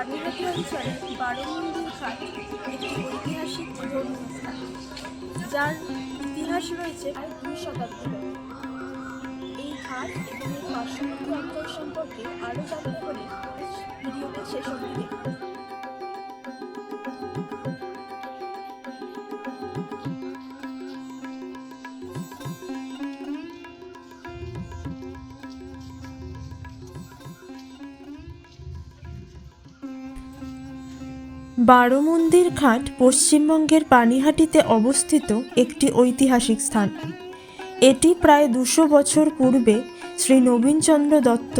পানিহাটি অঞ্চলে বারোমন্দির ঘাট একটি ঐতিহাসিক ধর্মীয় স্থান, যার ইতিহাস রয়েছে প্রায় 2 শতাব্দী ধরে। এই ঘাট এবং এর পার্শ্ববর্তী অঞ্চল সম্পর্কে আরও জানতে হলে ভিডিওটি শেষ অবধি দেখুন। বারোমন্দির ঘাট পশ্চিমবঙ্গের পানিহাটিতে অবস্থিত একটি ঐতিহাসিক স্থান। এটি প্রায় 200 বছর পূর্বে শ্রী নবীনচন্দ্র দত্ত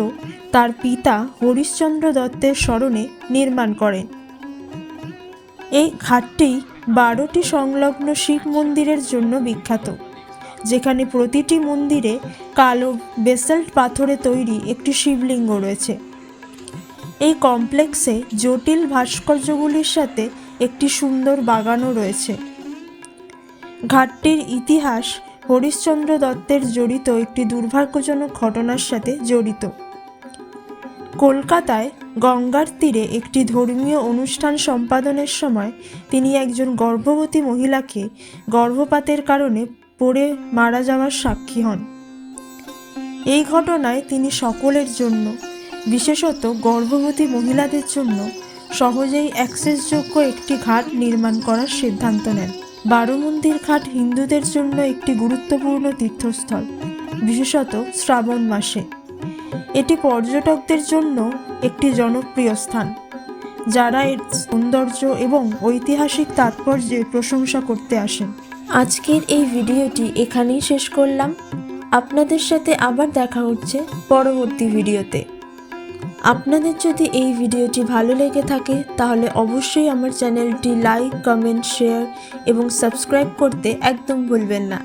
তার পিতা হরিশ্চন্দ্র দত্তের স্মরণে নির্মাণ করেন। এই ঘাটটি 12টি সংলগ্ন শিব মন্দিরের জন্য বিখ্যাত, যেখানে প্রতিটি মন্দিরে কালো বেসাল্ট পাথরে তৈরি একটি শিবলিঙ্গ রয়েছে। এই কমপ্লেক্সে জটিল ভাস্কর্যগুলির সাথে একটি সুন্দর বাগানও রয়েছে। ঘাটটির ইতিহাস হরিশ্চন্দ্র দত্তের জড়িত একটি দুর্ভাগ্যজনক ঘটনার সাথে জড়িত। কলকাতায় গঙ্গার তীরে একটি ধর্মীয় অনুষ্ঠান সম্পাদনের সময় তিনি একজন গর্ভবতী মহিলাকে গর্ভপাতের কারণে পড়ে মারা যাওয়ার সাক্ষী হন। এই ঘটনায় তিনি সকলের জন্য, বিশেষত গর্ভবতী মহিলাদের জন্য সহজেই অ্যাক্সেসযোগ্য একটি ঘাট নির্মাণ করার সিদ্ধান্ত নেন। বারোমন্দির ঘাট হিন্দুদের জন্য একটি গুরুত্বপূর্ণ তীর্থস্থল, বিশেষত শ্রাবণ মাসে। এটি পর্যটকদের জন্য একটি জনপ্রিয় স্থান, যারা এর সৌন্দর্য এবং ঐতিহাসিক তাৎপর্যের প্রশংসা করতে আসেন। আজকের এই ভিডিওটি এখানেই শেষ করলাম। আপনাদের সাথে আবার দেখা হচ্ছে পরবর্তী ভিডিওতে। আপনাদের যদি এই ভিডিওটি ভালো লেগে থাকে তাহলে অবশ্যই আমার চ্যানেলটি লাইক, কমেন্ট, শেয়ার এবং সাবস্ক্রাইব করতে একদম ভুলবেন না।